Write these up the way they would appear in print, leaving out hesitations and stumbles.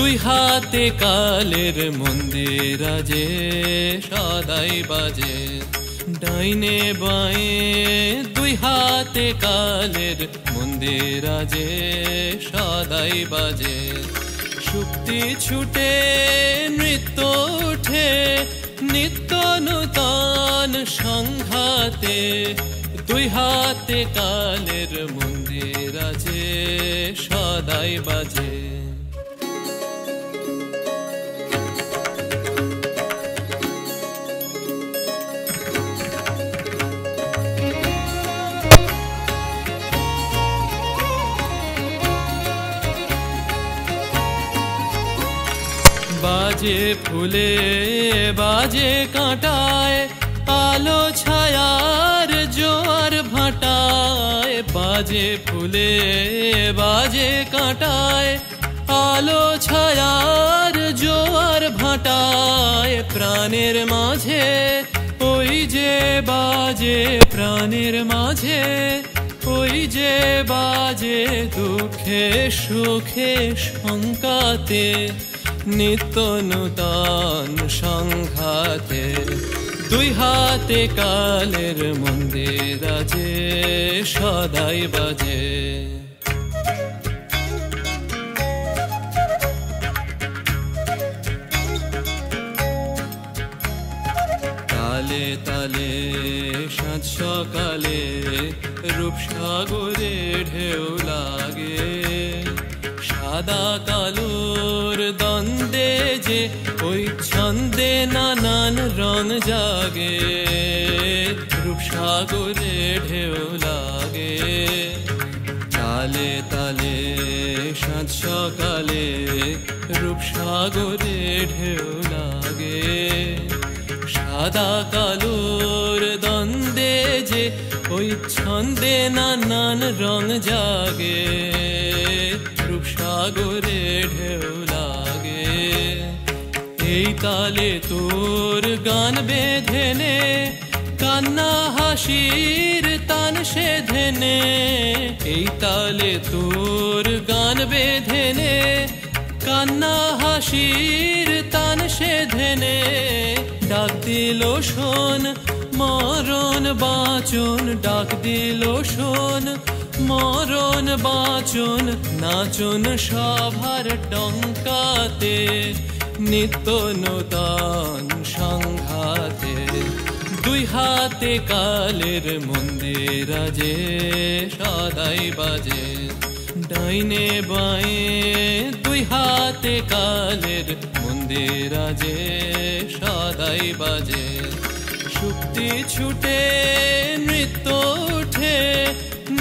দুই হাতে কালের মন্দির আজে সদাই বাজে ডাইনে বাঁয়ে দুই হাতে কালের মন্দির আজে সদাই বাজে শুক্তি ছুটে নৃত্য উঠে নিত্য নূতন সংঘাতে দুই হাতে কালের মন্দির আজে সদাই বাজে বাজে ফুলে বাজে কাঁটায় আলো ছায়ার জোয়ার ভাটায় বাজে ফুলে বাজে কাঁটায় আলো ছায়ার জোয়ার ভাটায় প্রাণের মাঝে ওই যে বাজে প্রাণের মাঝে ওই যে বাজে দুঃখে সুখে শঙ্কাতে নিত্য নূতন সংঘাতে দুই হাতে কালের মন্দির আজে সদাই বাজে তালে তালে সাত সকালে রূপসাগরে ঢেউ লাগে সাদা কালোর দ্বন্দ্বে যে ওই ছন্দে নানান রং জাগে রূপসাগরে ঢেউ লাগে তালে তালে সাত সকালে রূপসাগরে ঢেউ লাগে সাদা কালোর দ্বন্দ্বে যে ওই ছন্দে নানান রং জাগে রূপসাগরে ঢেউ লাগে এই তালে তোর গান বেঁধে নে কান্না হাসির তান সেধে নে এই তালে তোর গান বেঁধে নে কান্না হাসির তান সেধে নে ডাক দিল শোন মরণ বাঁচন ডাক দিল শোন মরণ বাঁচন নাচন সভার ডঙ্কাতে নিত্য নূতন সংঘাতে দুই হাতে কালের মন্দির আজে সদাই বাজে ডাইনে বাঁয়ে দুই হাতে কালের মন্দির আজে সদাই বাজে শুক্তি ছুটে নৃত্য উঠে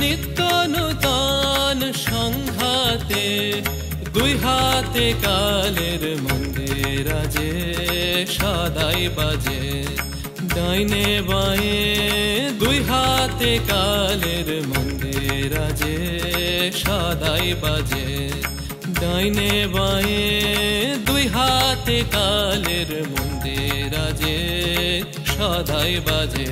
নিত্য নূতন সংঘাতে দুই হাতে কালের মন্দির আজে সদাই বাজে ডাইনে বাঁয়ে দুই হাতে কালের মন্দির আজে সদাই বাজে ডাইনে বাঁয়ে দুই হাতে কালের মন্দির আজে সদাই বাজে।